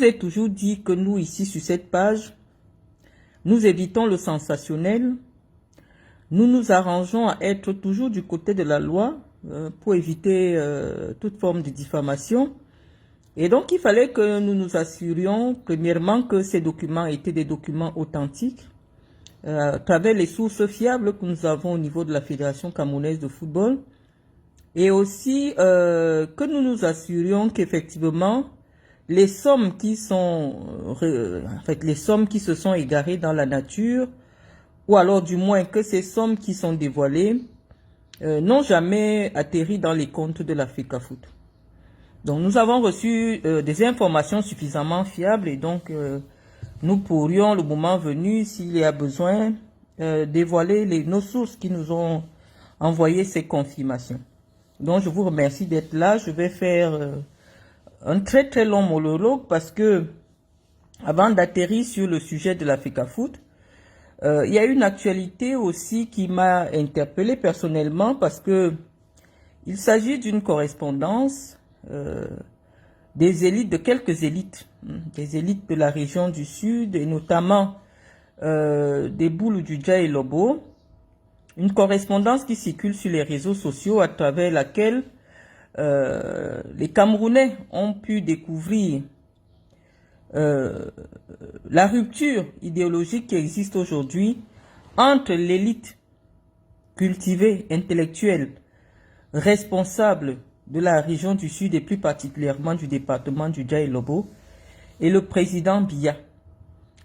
vous ai toujours dit que nous, ici, sur cette page, nous évitons le sensationnel. Nous nous arrangeons à être toujours du côté de la loi pour éviter toute forme de diffamation. Et donc, il fallait que nous nous assurions, premièrement, que ces documents étaient des documents authentiques, à travers les sources fiables que nous avons au niveau de la Fédération camerounaise de football. Et aussi que nous nous assurions qu'effectivement, les sommes qui sont, les sommes qui se sont égarées dans la nature, ou alors du moins que ces sommes qui sont dévoilées, n'ont jamais atterri dans les comptes de la FECAFOOT. Donc nous avons reçu des informations suffisamment fiables et donc nous pourrions, le moment venu, s'il y a besoin, dévoiler nos sources qui nous ont envoyé ces confirmations. Donc je vous remercie d'être là. Je vais faire un très très long monologue parce que avant d'atterrir sur le sujet de la FECAFOOT, il y a une actualité aussi qui m'a interpellé personnellement parce que il s'agit d'une correspondance des élites, de quelques élites, des élites de la région du Sud et notamment des Boulou du Dja et Lobo, une correspondance qui circule sur les réseaux sociaux à travers laquelle les Camerounais ont pu découvrir la rupture idéologique qui existe aujourd'hui entre l'élite cultivée, intellectuelle, responsable de la région du Sud et plus particulièrement du département du Dja et Lobo et le président Biya.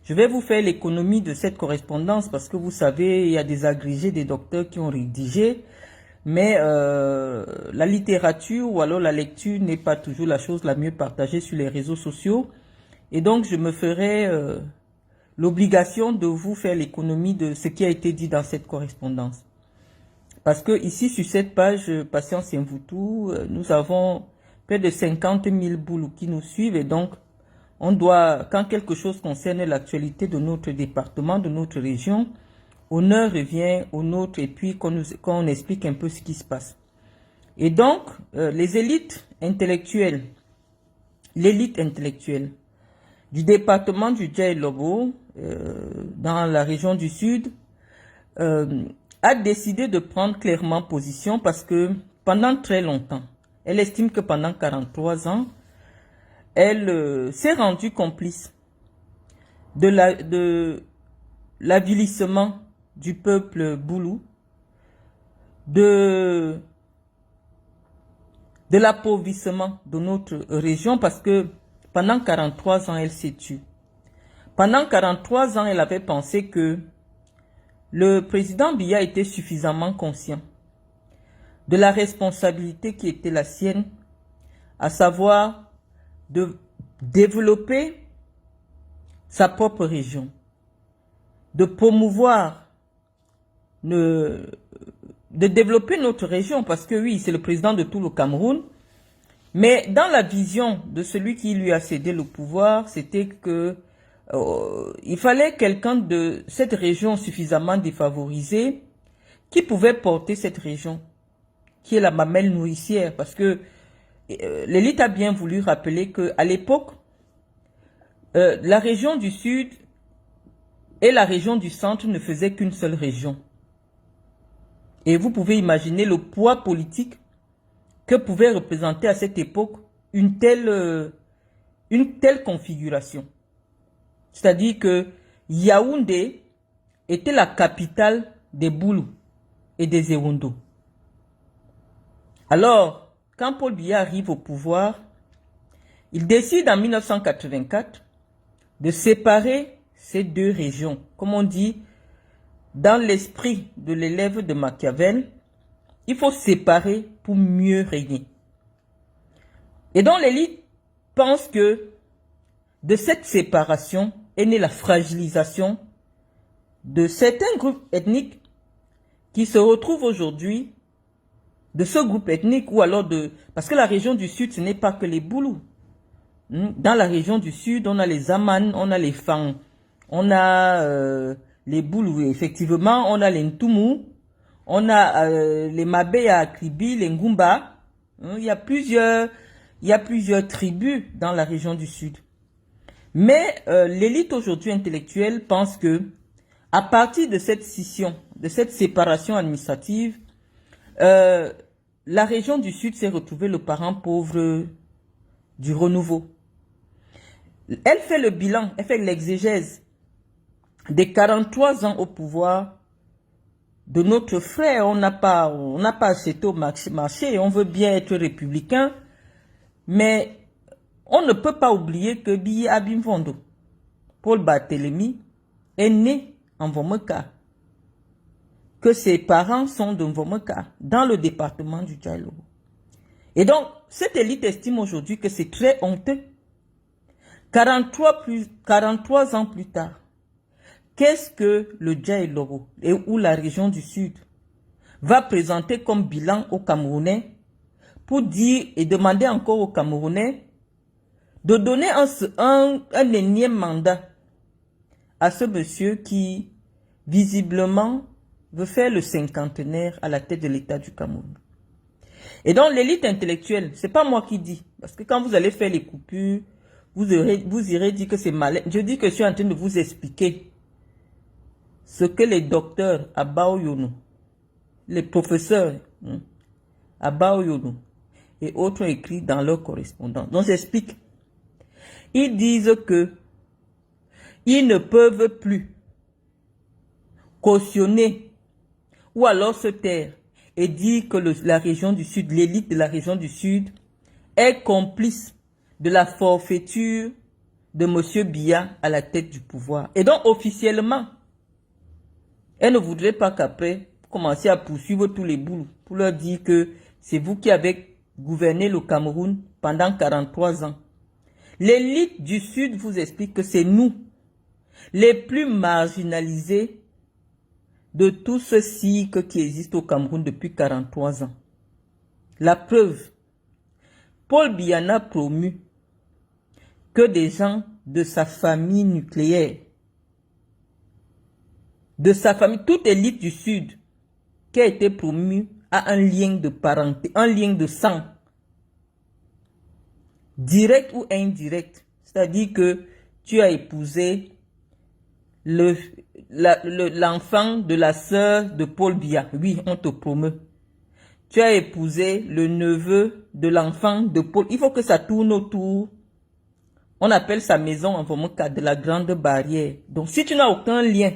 Je vais vous faire l'économie de cette correspondance parce que vous savez, il y a des agrégés, des docteurs qui ont rédigé, mais la littérature ou alors la lecture n'est pas toujours la chose la mieux partagée sur les réseaux sociaux. Et donc, je me ferai l'obligation de vous faire l'économie de ce qui a été dit dans cette correspondance. Parce que ici, sur cette page Patience Mvoutou, nous avons près de 50 000 boulous qui nous suivent. Et donc, on doit, quand quelque chose concerne l'actualité de notre département, de notre région, honneur revient au nôtre et puis qu'on explique un peu ce qui se passe. Et donc, les élites intellectuelles, l'élite intellectuelle du département du Dja et Lobo, dans la région du Sud, a décidé de prendre clairement position parce que pendant très longtemps, elle estime que pendant 43 ans, elle s'est rendue complice de l'avilissement du peuple boulou, de l'appauvrissement de notre région parce que pendant 43 ans, elle s'est tue. Pendant 43 ans, elle avait pensé que le président Biya était suffisamment conscient de la responsabilité qui était la sienne, à savoir de développer sa propre région, de promouvoir, de développer notre région, parce que oui, c'est le président de tout le Cameroun, mais dans la vision de celui qui lui a cédé le pouvoir, c'était que il fallait quelqu'un de cette région suffisamment défavorisée qui pouvait porter cette région, qui est la mamelle nourricière, parce que l'élite a bien voulu rappeler qu'à l'époque, la région du Sud et la région du Centre ne faisaient qu'une seule région. Et vous pouvez imaginer le poids politique que pouvait représenter à cette époque une telle configuration. C'est-à-dire que Yaoundé était la capitale des Boulous et des Ewondo. Alors, quand Paul Biya arrive au pouvoir, il décide en 1984 de séparer ces deux régions. Comme on dit, dans l'esprit de l'élève de Machiavel, il faut séparer pour mieux régner. Et donc l'élite pense que de cette séparation est née la fragilisation de certains groupes ethniques qui se retrouvent aujourd'hui de ce groupe ethnique ou alors de... Parce que la région du Sud, ce n'est pas que les Boulous. Dans la région du Sud, on a les Aman, on a les Fang, on a les Boulous, effectivement, on a les Ntoumou, on a les Mabéa, Kribi, les Ngumba. Il y a plusieurs tribus dans la région du Sud. Mais l'élite aujourd'hui intellectuelle pense que, à partir de cette scission, de cette séparation administrative, la région du Sud s'est retrouvée le parent pauvre du renouveau. Elle fait le bilan, elle fait l'exégèse des 43 ans au pouvoir de notre frère. On n'a pas acheté au marché, on veut bien être républicain, mais on ne peut pas oublier que Biye Abimvondo, Paul Barthélemy, est né en Vomeka, que ses parents sont de Vomeka, dans le département du Djai-Lobo. Et donc, cette élite estime aujourd'hui que c'est très honteux. 43 ans plus tard, qu'est-ce que le Djai-Lobo ou la région du Sud va présenter comme bilan aux Camerounais pour dire et demander encore aux Camerounais de donner un énième mandat à ce monsieur qui, visiblement, veut faire le cinquantenaire à la tête de l'État du Cameroun. Et donc, l'élite intellectuelle, c'est pas moi qui dis, parce que quand vous allez faire les coupures, vous irez dire que c'est malin. Je dis que je suis en train de vous expliquer ce que les docteurs à Baoyono, les professeurs à Baoyono et autres ont écrit dans leur correspondance. Donc, j'explique. Ils disent que ils ne peuvent plus cautionner ou alors se taire et dire que la région du Sud, l'élite de la région du Sud est complice de la forfaiture de M. Biya à la tête du pouvoir. Et donc, officiellement, elle ne voudrait pas qu'après, commencer à poursuivre tous les boulots pour leur dire que c'est vous qui avez gouverné le Cameroun pendant 43 ans. L'élite du Sud vous explique que c'est nous, les plus marginalisés de tout ce cycle qui existe au Cameroun depuis 43 ans. La preuve, Paul Biya n'a promu que des gens de sa famille nucléaire, de sa famille, toute élite du Sud qui a été promue a un lien de parenté, un lien de sang, direct ou indirect. C'est-à-dire que tu as épousé l'enfant de la sœur de Paul Biya. Oui, on te promeut. Tu as épousé le neveu de l'enfant de Paul. Il faut que ça tourne autour. On appelle sa maison en Vomeka de la Grande Barrière. Donc, si tu n'as aucun lien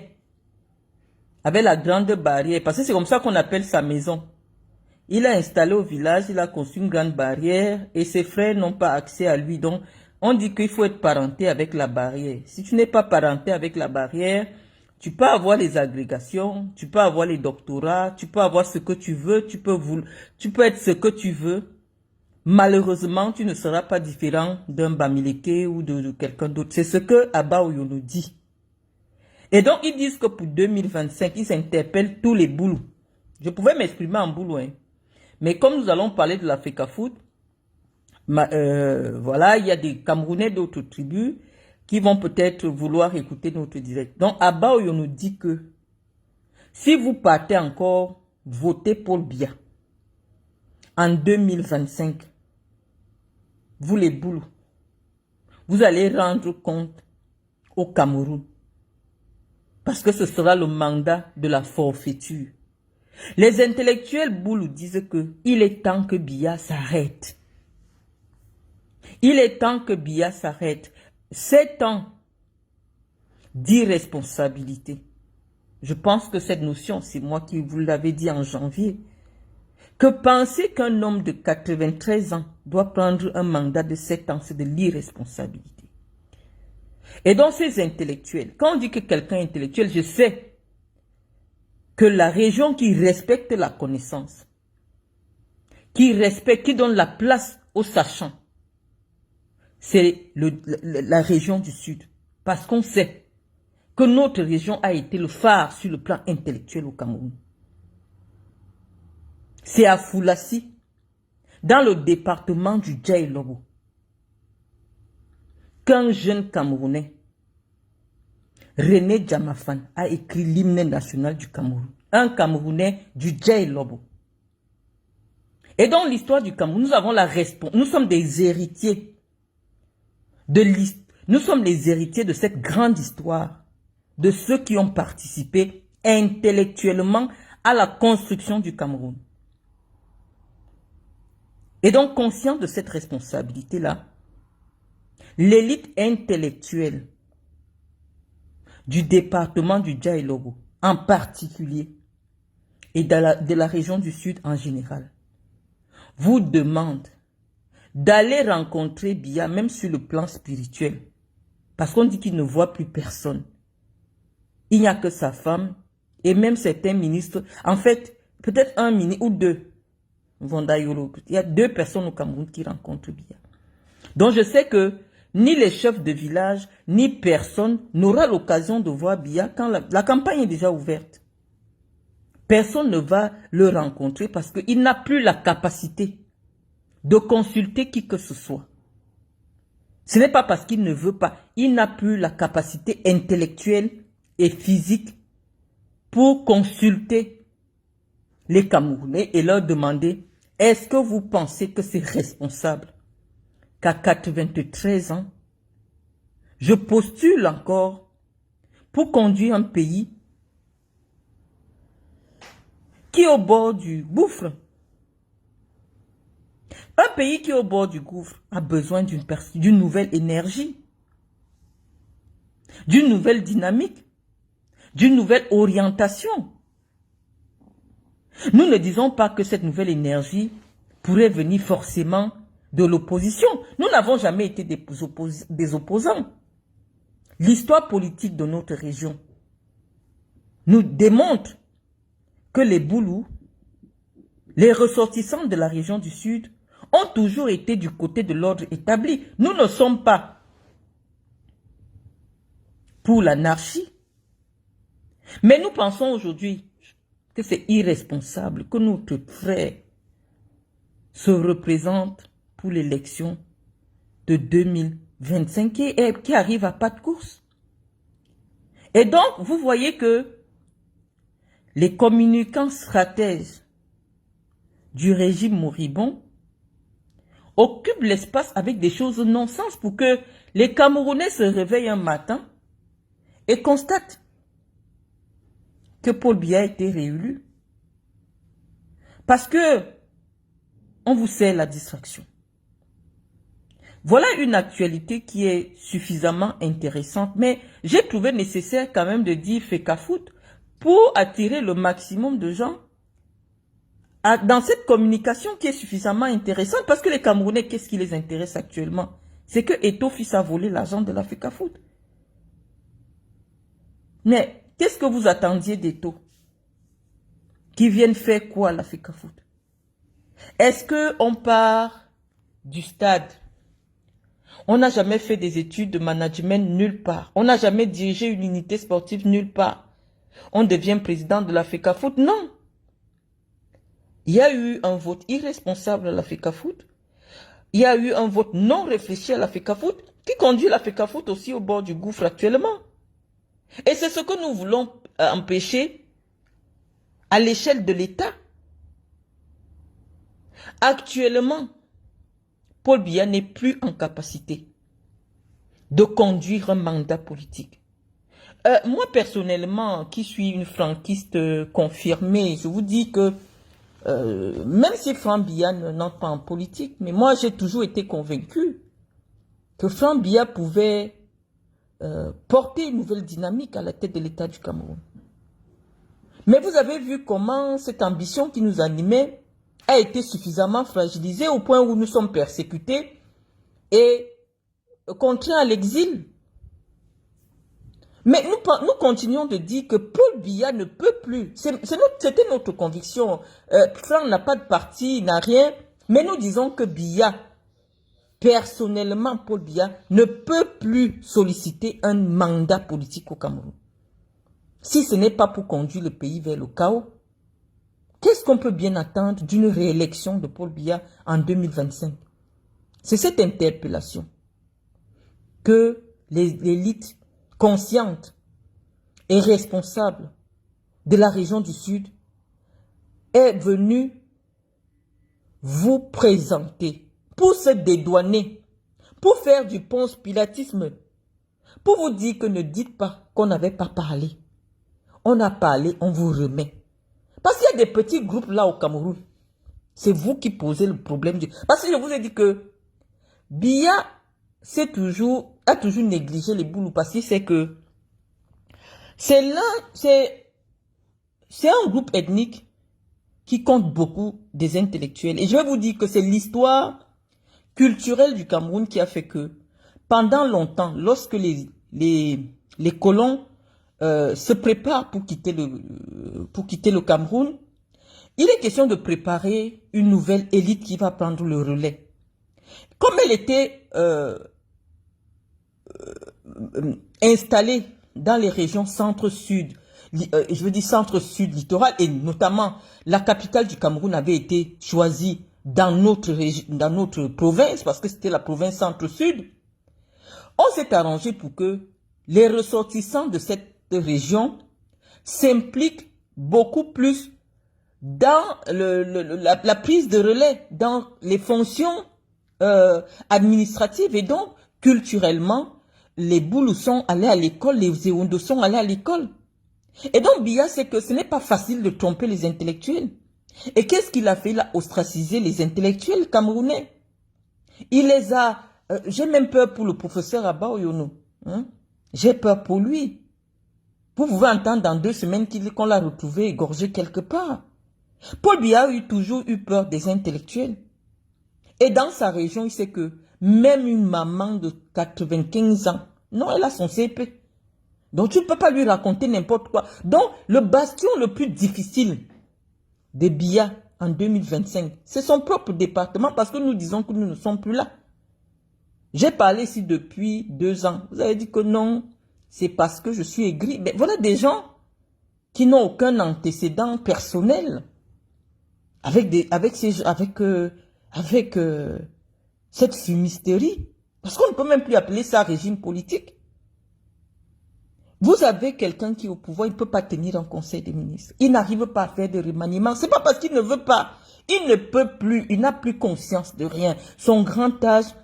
avec la Grande Barrière, parce que c'est comme ça qu'on appelle sa maison. Il a installé au village, il a construit une grande barrière et ses frères n'ont pas accès à lui. Donc, on dit qu'il faut être parenté avec la barrière. Si tu n'es pas parenté avec la barrière, tu peux avoir les agrégations, tu peux avoir les doctorats, tu peux avoir ce que tu veux, tu peux être ce que tu veux. Malheureusement, tu ne seras pas différent d'un Bamileke ou de quelqu'un d'autre. C'est ce que Abba Oyono dit. Et donc, ils disent que pour 2025, ils interpellent tous les boulous. Je pouvais m'exprimer en boulot, hein. Mais comme nous allons parler de l'Africa Food, voilà, il y a des Camerounais d'autres tribus qui vont peut-être vouloir écouter notre direct. Donc, Abba Oyono dit que si vous partez encore voter Paul Biya en 2025, vous les boulous, vous allez rendre compte au Cameroun. Parce que ce sera le mandat de la forfaiture. Les intellectuels boulous disent que il est temps que Biya s'arrête. Il est temps que Biya s'arrête. 7 ans d'irresponsabilité. Je pense que cette notion, c'est moi qui vous l'avais dit en janvier. Que penser qu'un homme de 93 ans doit prendre un mandat de 7 ans, c'est de l'irresponsabilité. Et donc ces intellectuels, quand on dit que quelqu'un est intellectuel, je sais que la région qui respecte la connaissance, qui respecte, qui donne la place aux sachants, c'est la région du Sud. Parce qu'on sait que notre région a été le phare sur le plan intellectuel au Cameroun. C'est à Foulassi, dans le département du Djai-Lobo, qu'un jeune Camerounais, René Djamafan, a écrit l'hymne national du Cameroun. Un Camerounais du Djai-Lobo. Et dans l'histoire du Cameroun, nous avons nous sommes des héritiers de l'histoire. Nous sommes les héritiers de cette grande histoire, de ceux qui ont participé intellectuellement à la construction du Cameroun. Et donc, conscient de cette responsabilité-là, l'élite intellectuelle du département du Djaïlogo, en particulier, et de la région du Sud en général, vous demande d'aller rencontrer Biya, même sur le plan spirituel, parce qu'on dit qu'il ne voit plus personne. Il n'y a que sa femme, et même certains ministres, en fait, peut-être un ministre ou deux, il y a 2 personnes au Cameroun qui rencontrent Biya. Donc je sais que ni les chefs de village, ni personne n'aura l'occasion de voir Biya quand la campagne est déjà ouverte. Personne ne va le rencontrer parce qu'il n'a plus la capacité de consulter qui que ce soit. Ce n'est pas parce qu'il ne veut pas, il n'a plus la capacité intellectuelle et physique pour consulter les Camerounais et leur demander: est-ce que vous pensez que c'est responsable qu'à 93 ans, je postule encore pour conduire un pays qui est au bord du gouffre? Un pays qui est au bord du gouffre a besoin d'une nouvelle énergie, d'une nouvelle dynamique, d'une nouvelle orientation. Nous ne disons pas que cette nouvelle énergie pourrait venir forcément de l'opposition. Nous n'avons jamais été des opposants. L'histoire politique de notre région nous démontre que les Boulous, les ressortissants de la région du Sud, ont toujours été du côté de l'ordre établi. Nous ne sommes pas pour l'anarchie, mais nous pensons aujourd'hui que c'est irresponsable que notre frère se représente pour l'élection de 2025 qui arrive à pas de course. Et donc, vous voyez que les communicants stratèges du régime moribond occupent l'espace avec des choses non-sens pour que les Camerounais se réveillent un matin et constatent que Paul Biya a été réélu. Parce que on vous sert la distraction. Voilà une actualité qui est suffisamment intéressante, mais j'ai trouvé nécessaire quand même de dire Fecafoot pour attirer le maximum de gens dans cette communication qui est suffisamment intéressante, parce que les Camerounais, qu'est-ce qui les intéresse actuellement? C'est que Eto'o fils a volé l'argent de la Fecafoot. Mais qu'est-ce que vous attendiez d'Eto'o? Qui viennent faire quoi à la Fecafoot? Est-ce qu'on part du stade? On n'a jamais fait des études de management nulle part. On n'a jamais dirigé une unité sportive nulle part. On devient président de la Fecafoot? Non. Il y a eu un vote irresponsable à la Fecafoot. Il y a eu un vote non réfléchi à la Fecafoot qui conduit la Fecafoot aussi au bord du gouffre actuellement. Et c'est ce que nous voulons empêcher à l'échelle de l'État. Actuellement, Paul Biya n'est plus en capacité de conduire un mandat politique. Moi, personnellement, qui suis une franquiste confirmée, je vous dis que même si Franck Biya n'entre pas en politique, mais moi, j'ai toujours été convaincu que Franck Biya pouvait porter une nouvelle dynamique à la tête de l'État du Cameroun. Mais vous avez vu comment cette ambition qui nous animait a été suffisamment fragilisée au point où nous sommes persécutés et contraints à l'exil. Mais nous continuons de dire que Paul Biya ne peut plus. C'était notre conviction. Franck n'a pas de parti, n'a rien. Mais nous disons que Biya, personnellement, Paul Biya, ne peut plus solliciter un mandat politique au Cameroun. Si ce n'est pas pour conduire le pays vers le chaos, qu'est-ce qu'on peut bien attendre d'une réélection de Paul Biya en 2025? C'est cette interpellation que l'élite consciente et responsable de la région du Sud est venue vous présenter pour se dédouaner, pour faire du ponce-pilatisme Pour vous dire que ne dites pas qu'on n'avait pas parlé. On a parlé, on vous remet. Parce qu'il y a des petits groupes là au Cameroun. C'est vous qui posez le problème. Parce que je vous ai dit que Biya a toujours négligé les Boulous. Parce qu'il sait que c'est un groupe ethnique qui compte beaucoup des intellectuels. Et je vais vous dire que c'est l'histoire culturelle du Cameroun qui a fait que pendant longtemps, lorsque les colons se préparent pour quitter le Cameroun, il est question de préparer une nouvelle élite qui va prendre le relais. Comme elle était installée dans les régions centre-sud, je veux dire centre-sud littoral, et notamment la capitale du Cameroun avait été choisie dans notre province, parce que c'était la province centre-sud, on s'est arrangé pour que les ressortissants de cette région s'impliquent beaucoup plus dans la prise de relais, dans les fonctions administratives. Et donc, culturellement, les Boulous sont allés à l'école, les Ewondo sont allés à l'école. Et donc, Biya, c'est que ce n'est pas facile de tromper les intellectuels. Et qu'est-ce qu'il a fait? Il a ostracisé les intellectuels camerounais. Il les a... j'ai même peur pour le professeur Abba Oyono. Hein? J'ai peur pour lui. Vous pouvez entendre dans 2 semaines qu'on l'a retrouvé égorgé quelque part. Paul Biya a toujours eu peur des intellectuels. Et dans sa région, il sait que même une maman de 95 ans, non, elle a son CP. Donc tu ne peux pas lui raconter n'importe quoi. Donc le bastion le plus difficile de Biya en 2025, c'est son propre département, parce que nous disons que nous ne sommes plus là. J'ai parlé ici depuis 2 ans. Vous avez dit que non, c'est parce que je suis aigri. Mais voilà des gens qui n'ont aucun antécédent personnel avec cette fumisterie. Parce qu'on ne peut même plus appeler ça régime politique. Vous avez quelqu'un qui est au pouvoir, il ne peut pas tenir un conseil des ministres. Il n'arrive pas à faire de remaniement. Ce n'est pas parce qu'il ne veut pas. Il ne peut plus, il n'a plus conscience de rien. Son grand âge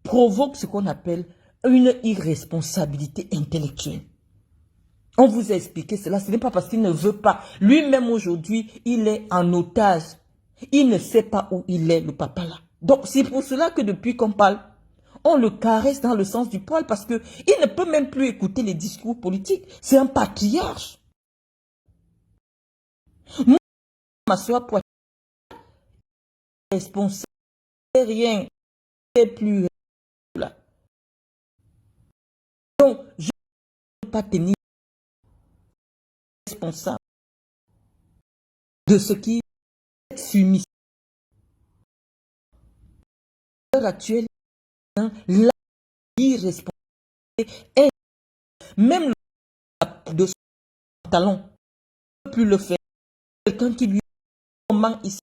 provoque ce qu'on appelle une irresponsabilité intellectuelle. On vous a expliqué cela. Ce n'est pas parce qu'il ne veut pas. Lui-même aujourd'hui, il est en otage. Il ne sait pas où il est, le papa là. Donc c'est pour cela que depuis qu'on parle, on le caresse dans le sens du poil, parce qu'il ne peut même plus écouter les discours politiques. C'est un patriarche. Moi, ma soeur Poitiers, responsable, rien, c'est plus là. Donc, je ne peux pas tenir responsable de ce qui est soumis. À l'heure actuelle, l'irresponsabilité est même de son talon, ne peut plus le faire. Quelqu'un qui lui dit comment il s'est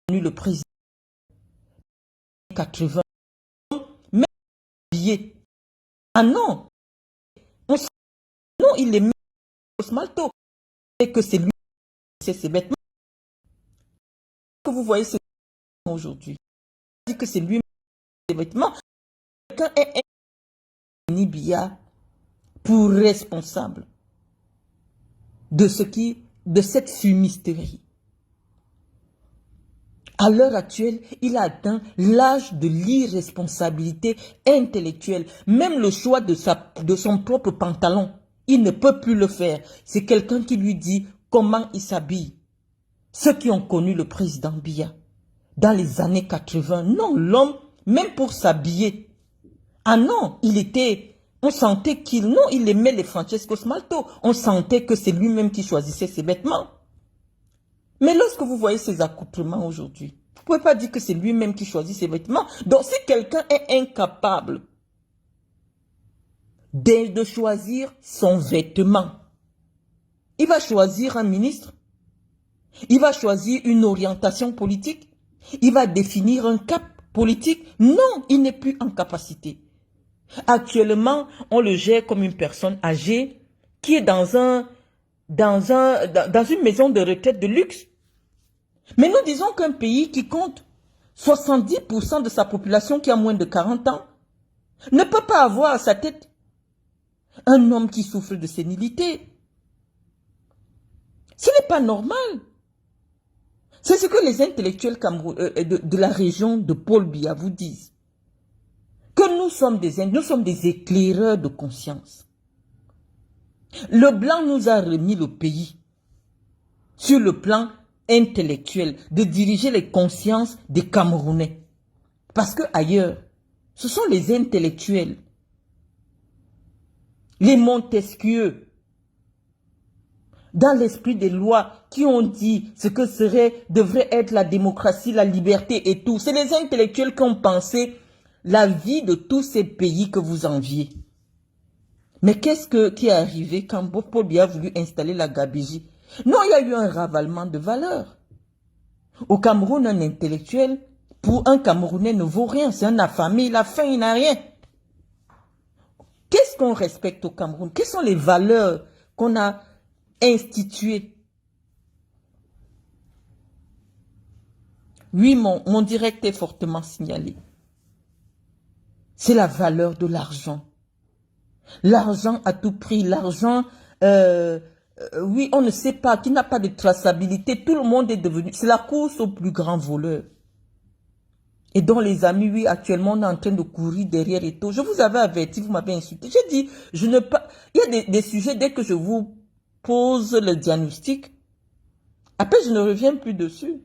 connu le président 80, même habillé. Ah non, non, il est mis au smalto. Et que c'est lui, c'est ses vêtements. Que vous voyez ce aujourd'hui. Dit que c'est lui, ses vêtements. Quelqu'un est Biya pour responsable de cette fumisterie. À l'heure actuelle, il a atteint l'âge de l'irresponsabilité intellectuelle. Même le choix de son propre pantalon, il ne peut plus le faire. C'est quelqu'un qui lui dit comment il s'habille. Ceux qui ont connu le président Biya dans les années 80, non, l'homme, même pour s'habiller, ah non, on sentait il aimait les Francesco Smalto. On sentait que c'est lui-même qui choisissait ses vêtements. Mais lorsque vous voyez ses accoutrements aujourd'hui, vous ne pouvez pas dire que c'est lui-même qui choisit ses vêtements. Donc si quelqu'un est incapable de choisir son vêtement, il va choisir un ministre, il va choisir une orientation politique, il va définir un cap politique. Non, il n'est plus en capacité. Actuellement, on le gère comme une personne âgée qui est dans une maison de retraite de luxe. Mais nous disons qu'un pays qui compte 70% de sa population qui a moins de 40 ans, ne peut pas avoir à sa tête un homme qui souffre de sénilité. Ce n'est pas normal. C'est ce que les intellectuels de la région de Paul Biya vous disent. Que nous sommes des éclaireurs de conscience. Le blanc nous a remis le pays sur le plan intellectuel, de diriger les consciences des Camerounais. Parce que ailleurs, ce sont les intellectuels, les Montesquieu, dans l'esprit des lois, qui ont dit ce que devrait être la démocratie, la liberté et tout. C'est les intellectuels qui ont pensé la vie de tous ces pays que vous enviez. Mais qu'est-ce qui est arrivé quand Paul Biya a voulu installer la Gabégie? Non, il y a eu un ravalement de valeurs. Au Cameroun, un intellectuel, pour un Camerounais, ne vaut rien. C'est un affamé, il a faim, il n'a rien. Qu'est-ce qu'on respecte au Cameroun? Quelles sont les valeurs qu'on a instituées? Oui, mon direct est fortement signalé. C'est la valeur de l'argent. L'argent à tout prix, l'argent... oui, on ne sait pas, qui n'a pas de traçabilité. Tout le monde est devenu... C'est la course au plus grand voleur. Et dont les amis, oui, actuellement, on est en train de courir derrière et tout. Je vous avais averti, vous m'avez insulté. J'ai dit, je ne pas... Il y a des sujets, dès que je vous pose le diagnostic, après, je ne reviens plus dessus.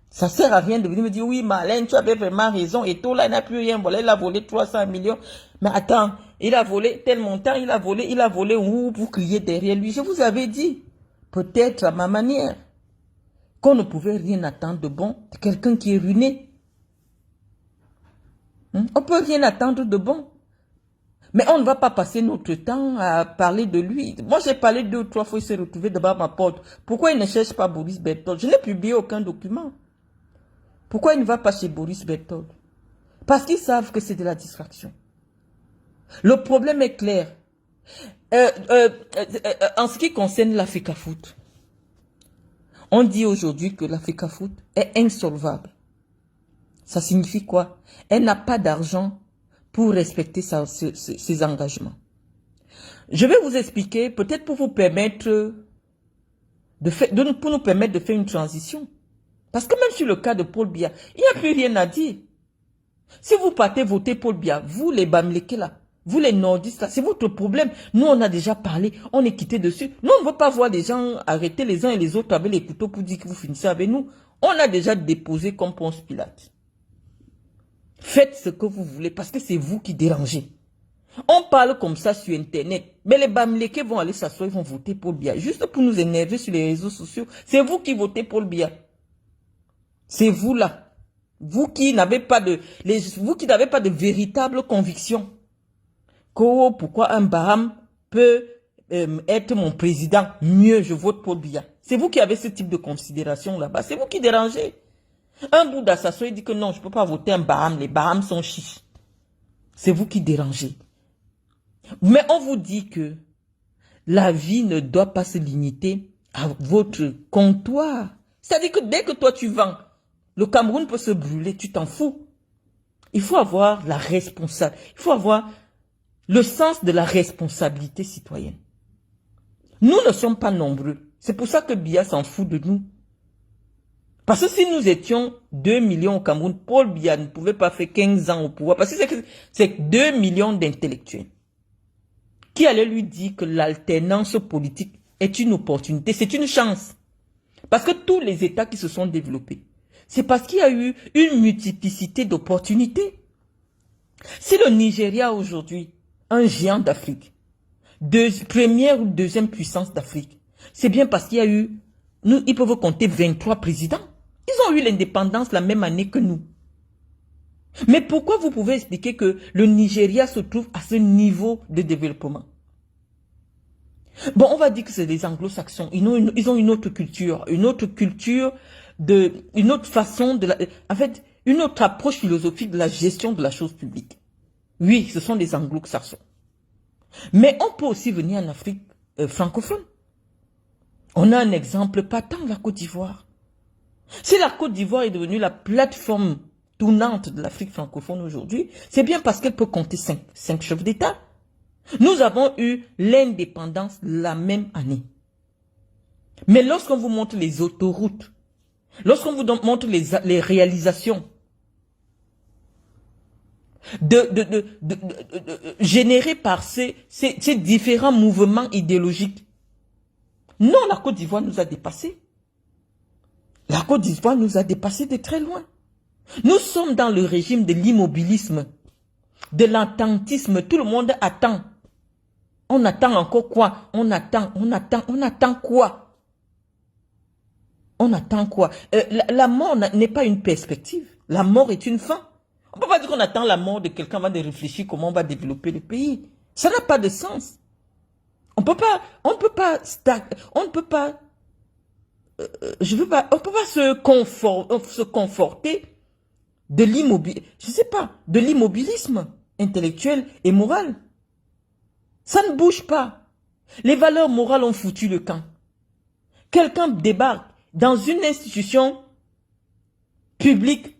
Ça sert à rien de venir me dire, oui, Marlène, tu avais vraiment raison. Et tout, là, il n'a plus rien volé. Il a volé 300 millions. Mais attends, il a volé tel montant, il a volé, vous criez derrière lui. Je vous avais dit, peut-être à ma manière, qu'on ne pouvait rien attendre de bon de quelqu'un qui est ruiné. On ne peut rien attendre de bon. Mais on ne va pas passer notre temps à parler de lui. Moi, j'ai parlé 2 ou 3 fois, il s'est retrouvé devant ma porte. Pourquoi il ne cherche pas Boris Berthold? Je n'ai publié aucun document. Pourquoi il ne va pas chez Boris Berthold? Parce qu'ils savent que c'est de la distraction. Le problème est clair. En ce qui concerne l'Africa Foot, on dit aujourd'hui que l'Africa Foot est insolvable. Ça signifie quoi? Elle n'a pas d'argent pour respecter ses engagements. Je vais vous expliquer, peut-être pour vous permettre pour nous permettre de faire une transition. Parce que même sur le cas de Paul Biya, il n'y a plus rien à dire. Si vous partez voter Paul Biya, vous les Bamileke là, vous les nordistes là, c'est votre problème. Nous on a déjà parlé, on est quitté dessus. Nous on ne veut pas voir des gens arrêter les uns et les autres avec les couteaux pour dire que vous finissez avec nous. On a déjà déposé comme Ponce Pilate. Faites ce que vous voulez parce que c'est vous qui dérangez. On parle comme ça sur Internet. Mais les Bamileke vont aller s'asseoir, ils vont voter Paul Biya. Juste pour nous énerver sur les réseaux sociaux. C'est vous qui votez Paul Biya. C'est vous là. Vous qui n'avez pas de véritable conviction. Pourquoi un Baham peut être mon président? Mieux, je vote Paul Biya. C'est vous qui avez ce type de considération là-bas. C'est vous qui dérangez. Un Bouddha s'assoit et dit que non, je ne peux pas voter un Baham. Les Bahams sont chiches. C'est vous qui dérangez. Mais on vous dit que la vie ne doit pas se limiter à votre comptoir. C'est-à-dire que dès que toi tu vends, le Cameroun peut se brûler, tu t'en fous. Il faut avoir la responsabilité. Il faut avoir le sens de la responsabilité citoyenne. Nous ne sommes pas nombreux. C'est pour ça que Biya s'en fout de nous. Parce que si nous étions 2 millions au Cameroun, Paul Biya ne pouvait pas faire 15 ans au pouvoir. Parce que c'est 2 millions d'intellectuels qui allaient lui dire que l'alternance politique est une opportunité, c'est une chance. Parce que tous les États qui se sont développés, c'est parce qu'il y a eu une multiplicité d'opportunités. Si le Nigeria aujourd'hui, un géant d'Afrique, première ou deuxième puissance d'Afrique, c'est bien parce qu'il y a eu, ils peuvent compter 23 présidents. Ils ont eu l'indépendance la même année que nous. Mais pourquoi vous pouvez expliquer que le Nigeria se trouve à ce niveau de développement? Bon, on va dire que c'est les anglo-saxons. Ils ont une autre culture, une autre façon en fait, une autre approche philosophique de la gestion de la chose publique. Oui, ce sont les anglo-saxons. Mais on peut aussi venir en Afrique francophone. On a un exemple patent, la Côte d'Ivoire. Si la Côte d'Ivoire est devenue la plateforme tournante de l'Afrique francophone aujourd'hui, c'est bien parce qu'elle peut compter cinq chefs d'État. Nous avons eu l'indépendance la même année. Mais lorsqu'on vous montre les autoroutes, lorsqu'on vous montre les réalisations générées par ces différents mouvements idéologiques, non, la Côte d'Ivoire nous a dépassés. La Côte d'Ivoire nous a dépassés de très loin. Nous sommes dans le régime de l'immobilisme, de l'attentisme. Tout le monde attend. On attend encore quoi? On attend quoi? On attend quoi? La mort n'est pas une perspective. La mort est une fin. On ne peut pas dire qu'on attend la mort de quelqu'un avant de réfléchir comment on va développer le pays. Ça n'a pas de sens. On ne peut pas se conforter de l'immobilisme intellectuel et moral. Ça ne bouge pas. Les valeurs morales ont foutu le camp. Quelqu'un débarque dans une institution publique.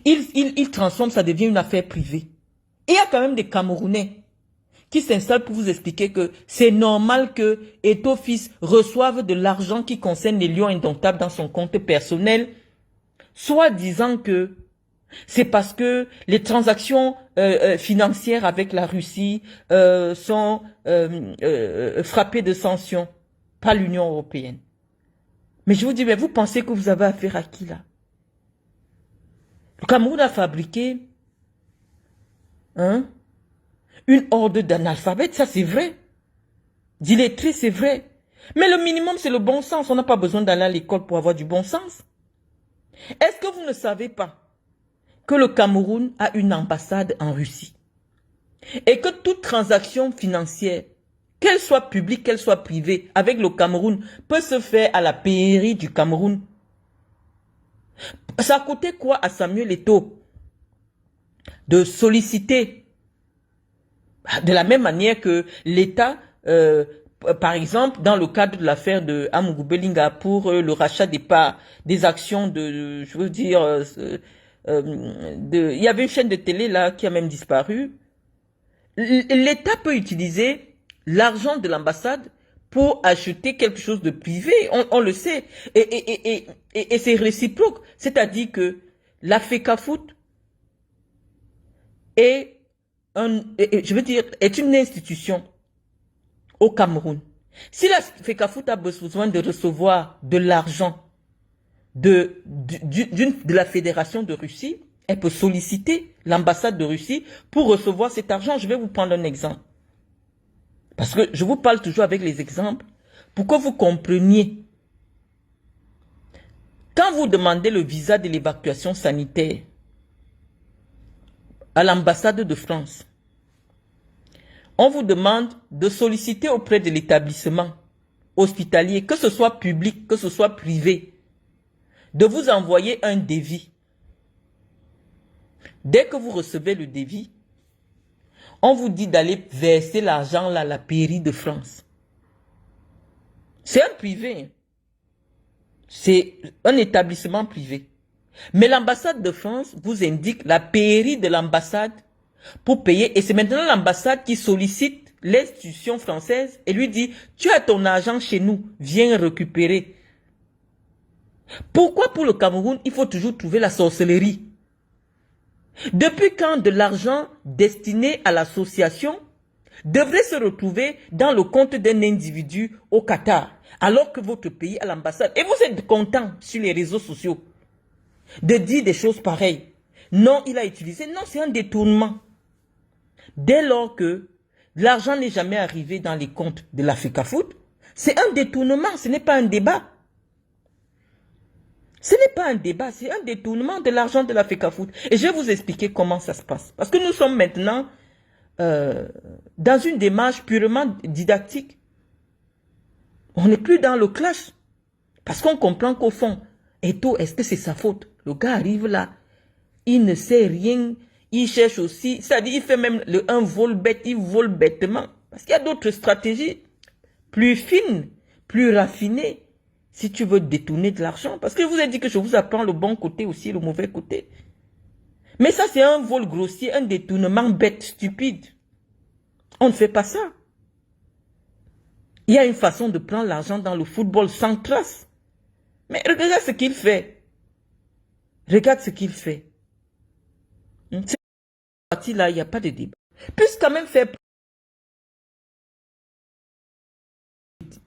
Il transforme, ça devient une affaire privée. Et il y a quand même des Camerounais qui s'installent pour vous expliquer que c'est normal que Eto'o fils reçoive de l'argent qui concerne les lions indomptables dans son compte personnel, soit disant que c'est parce que les transactions financières avec la Russie sont frappées de sanctions par l'Union européenne. Mais je vous dis, mais vous pensez que vous avez affaire à qui là? Le Cameroun a fabriqué une horde d'analphabètes, ça c'est vrai. D'illettrés, c'est vrai. Mais le minimum, c'est le bon sens. On n'a pas besoin d'aller à l'école pour avoir du bon sens. Est-ce que vous ne savez pas que le Cameroun a une ambassade en Russie? Et que toute transaction financière, qu'elle soit publique, qu'elle soit privée, avec le Cameroun, peut se faire à la pairie du Cameroun. Ça a coûté quoi à Samuel Eto'o de solliciter, de la même manière que l'État, par exemple, dans le cadre de l'affaire de Amougou Belinga pour le rachat des parts, des actions il y avait une chaîne de télé là qui a même disparu. L'État peut utiliser l'argent de l'ambassade pour acheter quelque chose de privé, on le sait, et c'est réciproque. C'est-à-dire que la FECAFOOT est une institution au Cameroun. Si la FECAFOOT a besoin de recevoir de l'argent de la Fédération de Russie, elle peut solliciter l'ambassade de Russie pour recevoir cet argent. Je vais vous prendre un exemple. Parce que je vous parle toujours avec les exemples pour que vous compreniez. Quand vous demandez le visa de l'évacuation sanitaire à l'ambassade de France, on vous demande de solliciter auprès de l'établissement hospitalier, que ce soit public, que ce soit privé, de vous envoyer un devis. Dès que vous recevez le devis, on vous dit d'aller verser l'argent là à la pairie de France. C'est un privé. C'est un établissement privé. Mais l'ambassade de France vous indique la pairie de l'ambassade pour payer. Et c'est maintenant l'ambassade qui sollicite l'institution française et lui dit, tu as ton argent chez nous, viens récupérer. Pourquoi pour le Cameroun, il faut toujours trouver la sorcellerie? Depuis quand de l'argent destiné à l'association devrait se retrouver dans le compte d'un individu au Qatar, alors que votre pays a l'ambassade? Et vous êtes content sur les réseaux sociaux de dire des choses pareilles. Non, il a utilisé. Non, c'est un détournement. Dès lors que l'argent n'est jamais arrivé dans les comptes de la FECAFOOT, c'est un détournement, ce n'est pas un débat. Ce n'est pas un débat, c'est un détournement de l'argent de la FECAFOOT. Et je vais vous expliquer comment ça se passe. Parce que nous sommes maintenant dans une démarche purement didactique. On n'est plus dans le clash. Parce qu'on comprend qu'au fond, Eto'o, est-ce que c'est sa faute? Le gars arrive là, il ne sait rien, il cherche aussi, c'est-à-dire il fait même un vol bête, il vole bêtement. Parce qu'il y a d'autres stratégies plus fines, plus raffinées, Si tu veux détourner de l'argent, parce que je vous ai dit que je vous apprends le bon côté aussi, le mauvais côté. Mais ça, c'est un vol grossier, un détournement bête, stupide. On ne fait pas ça. Il y a une façon de prendre l'argent dans le football sans trace. Mais regarde ce qu'il fait. Regarde ce qu'il fait. Cette partie-là, il n'y a pas de débat. Puisse quand même faire...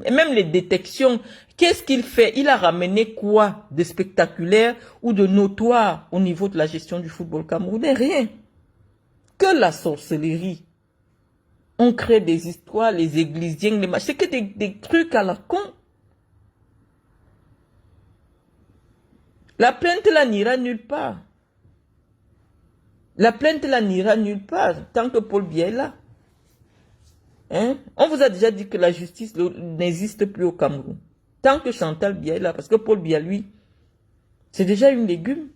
Et même les détections, qu'est-ce qu'il fait? Il a ramené quoi de spectaculaire ou de notoire au niveau de la gestion du football camerounais? Rien. Que la sorcellerie. On crée des histoires, les églisiens, les machins. C'est que des trucs à la con. La plainte là n'ira nulle part. La plainte là n'ira nulle part tant que Paul Biya est là. Hein? On vous a déjà dit que la justice n'existe plus au Cameroun. Tant que Chantal Biya est là, parce que Paul Biya, lui, c'est déjà une légume.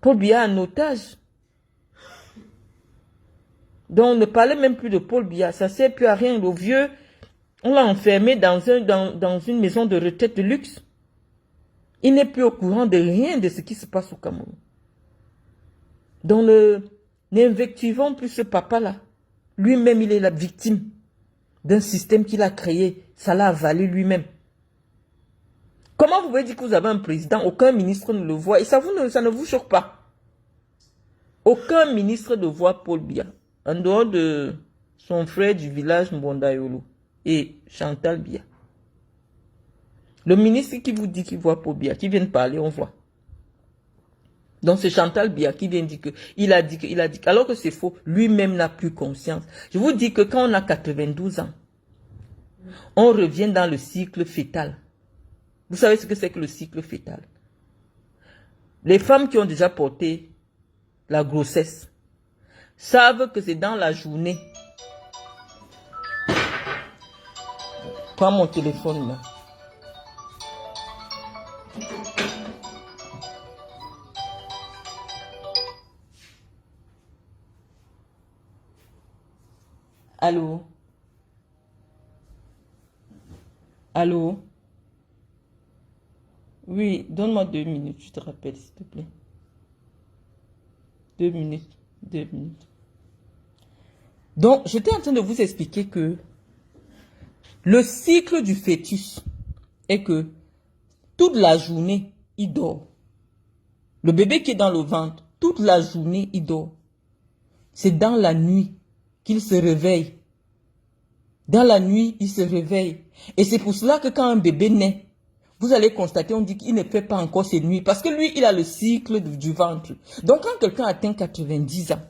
Paul Biya en otage. Donc, ne parlez même plus de Paul Biya. Ça ne sert plus à rien. Le vieux, on l'a enfermé dans une maison de retraite de luxe. Il n'est plus au courant de rien de ce qui se passe au Cameroun. Donc, n'invectivons plus ce papa-là. Lui-même, il est la victime d'un système qu'il a créé. Ça l'a avalé lui-même. Comment vous pouvez dire que vous avez un président, aucun ministre ne le voit, et ça ne vous choque pas? Aucun ministre ne voit Paul Biya, en dehors de son frère du village Mbondayolo et Chantal Biya. Le ministre qui vous dit qu'il voit Paul Biya, qui vient de parler, on voit. Donc c'est Chantal Biya qui vient dire que, il a dit, alors que c'est faux, lui-même n'a plus conscience. Je vous dis que quand on a 92 ans, on revient dans le cycle fœtal. Vous savez ce que c'est que le cycle fœtal? Les femmes qui ont déjà porté la grossesse savent que c'est dans la journée. Prends mon téléphone là. Allô? Allô? Oui, donne-moi 2 minutes, je te rappelle, s'il te plaît. 2 minutes, 2 minutes. Donc, j'étais en train de vous expliquer que le cycle du fœtus est que toute la journée, il dort. Le bébé qui est dans le ventre, toute la journée, il dort. C'est dans la nuit qu'il se réveille. Dans la nuit, il se réveille. Et c'est pour cela que quand un bébé naît, vous allez constater, on dit qu'il ne fait pas encore ses nuits. Parce que lui, il a le cycle du ventre. Donc, quand quelqu'un atteint 90 ans,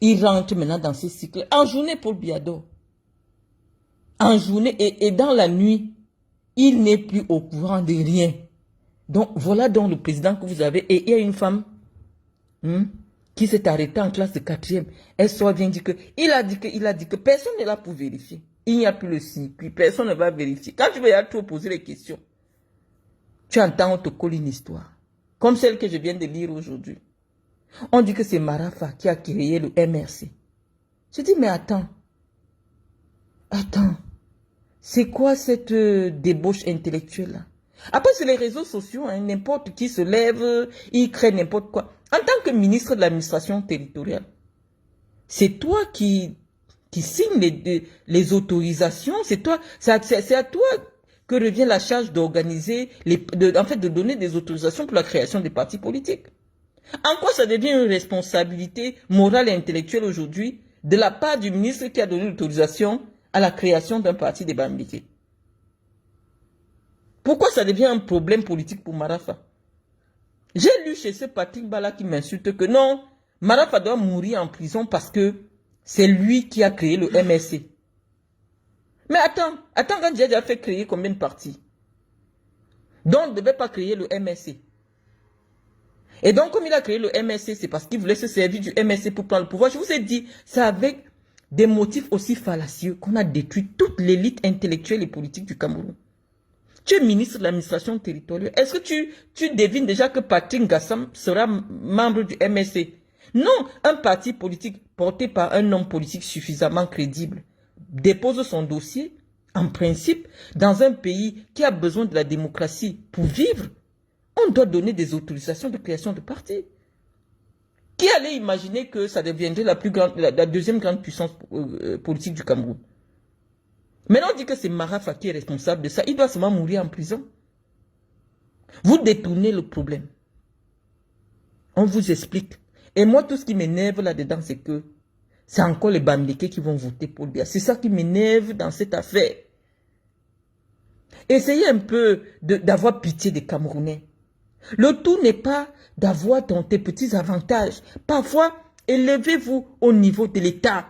il rentre maintenant dans ce cycle. En journée, Paul Biya dort. En journée et dans la nuit, il n'est plus au courant de rien. Donc, voilà donc le président que vous avez. Et il y a une femme qui s'est arrêtée en classe de 4e. Elle sort vient dire que, il a dit que personne n'est là pour vérifier. Il n'y a plus le circuit, personne ne va vérifier. Quand tu vas trop poser les questions, tu entends, on te colle une histoire. Comme celle que je viens de lire aujourd'hui. On dit que c'est Marafa qui a créé le MRC. Je dis, mais attends. C'est quoi cette débauche intellectuelle-là? Après, c'est les réseaux sociaux, hein, n'importe qui se lève, il crée n'importe quoi. En tant que ministre de l'administration territoriale, c'est toi qui signe les autorisations, c'est à toi que revient la charge d'organiser, de donner des autorisations pour la création des partis politiques. En quoi ça devient une responsabilité morale et intellectuelle aujourd'hui de la part du ministre qui a donné l'autorisation à la création d'un parti des Bambilés? Pourquoi ça devient un problème politique pour Marafa? J'ai lu chez ce Patrick Bala qui m'insulte que non, Marafa doit mourir en prison parce que c'est lui qui a créé le MSC. Mais attends, quand j'ai déjà fait créer combien de partis? Donc, on ne devait pas créer le MSC. Et donc, comme il a créé le MSC, c'est parce qu'il voulait se servir du MSC pour prendre le pouvoir. Je vous ai dit, c'est avec des motifs aussi fallacieux qu'on a détruit toute l'élite intellectuelle et politique du Cameroun. Tu es ministre de l'administration territoriale. Est-ce que tu devines déjà que Patrick Ngassam sera membre du MSC? Non, un parti politique porté par un homme politique suffisamment crédible dépose son dossier, En principe, dans un pays qui a besoin de la démocratie pour vivre, on doit donner des autorisations de création de partis. Qui allait imaginer que ça deviendrait la deuxième grande puissance politique du Cameroun? Maintenant, on dit que c'est Marafa qui est responsable de ça. Il doit seulement mourir en prison. Vous détournez le problème. On vous explique. Et moi, tout ce qui m'énerve là-dedans, c'est que c'est encore les Bamileke qui vont voter pour Biya. C'est ça qui m'énerve dans cette affaire. Essayez un peu d'avoir pitié des Camerounais. Le tout n'est pas d'avoir tes petits avantages. Parfois, élevez-vous au niveau de l'État.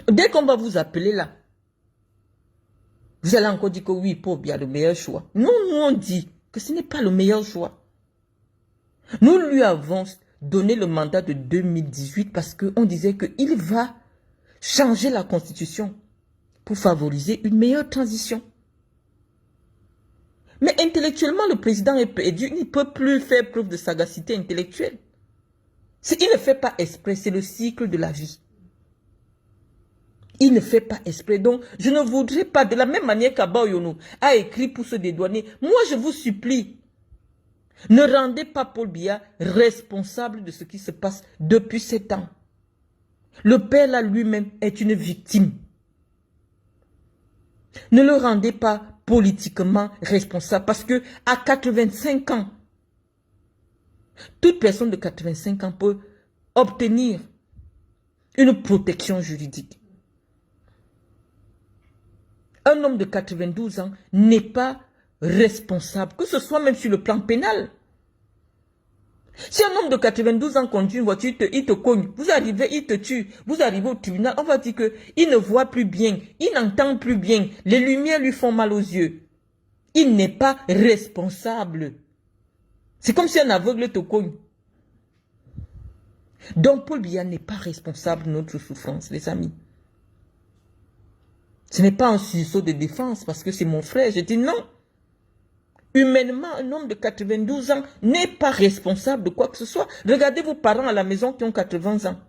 Dès qu'on va vous appeler là, vous allez encore dire que oui, Paul Biya, le meilleur choix. Non, nous on dit que ce n'est pas le meilleur choix. Nous lui avons donné le mandat de 2018 parce qu'on disait qu'il va changer la constitution pour favoriser une meilleure transition. Mais intellectuellement, le président est perdu. Il ne peut plus faire preuve de sagacité intellectuelle. Il ne fait pas exprès, c'est le cycle de la vie. Il ne fait pas exprès. Donc, je ne voudrais pas, de la même manière qu'Abba Oyono a écrit pour se dédouaner, moi je vous supplie, ne rendez pas Paul Biya responsable de ce qui se passe depuis 7 ans. Le père là lui-même est une victime. Ne le rendez pas politiquement responsable parce que à 85 ans, toute personne de 85 ans peut obtenir une protection juridique. Un homme de 92 ans n'est pas responsable, que ce soit même sur le plan pénal. Si un homme de 92 ans conduit une voiture, il te cogne, vous arrivez, il te tue, vous arrivez au tribunal, on va dire qu'il ne voit plus bien, il n'entend plus bien, les lumières lui font mal aux yeux. Il n'est pas responsable. C'est comme si un aveugle te cogne. Donc Paul Biya n'est pas responsable de notre souffrance, les amis. Ce n'est pas un sursaut de défense parce que c'est mon frère. Je dis non. Humainement, un homme de 92 ans n'est pas responsable de quoi que ce soit. Regardez vos parents à la maison qui ont 80 ans.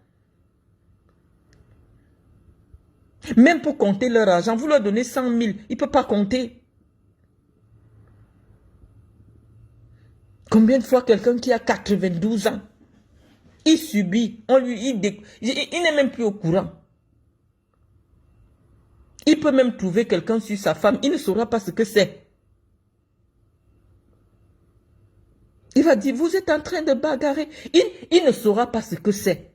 Même pour compter leur argent, vous leur donnez 100 000, ils ne peuvent pas compter. Combien de fois quelqu'un qui a 92 ans, il subit, il n'est même plus au courant. Il peut même trouver quelqu'un sur sa femme, il ne saura pas ce que c'est. Il va dire, vous êtes en train de bagarrer. Il ne saura pas ce que c'est.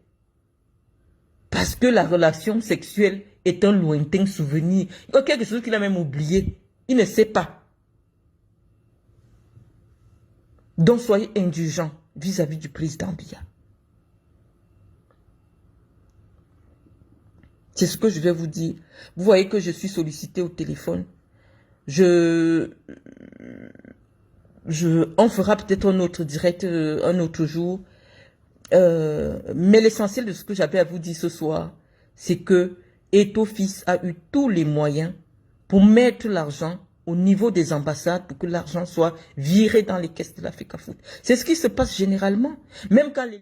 Parce que la relation sexuelle est un lointain souvenir. Il y a quelque chose qu'il a même oublié. Il ne sait pas. Donc soyez indulgents vis-à-vis du président Biya. C'est ce que je vais vous dire. Vous voyez que je suis sollicité au téléphone. On fera peut-être un autre direct un autre jour. Mais l'essentiel de ce que j'avais à vous dire ce soir, c'est que Ethofils a eu tous les moyens pour mettre l'argent au niveau des ambassades pour que l'argent soit viré dans les caisses de l'Africa Foot. C'est ce qui se passe généralement. Même quand les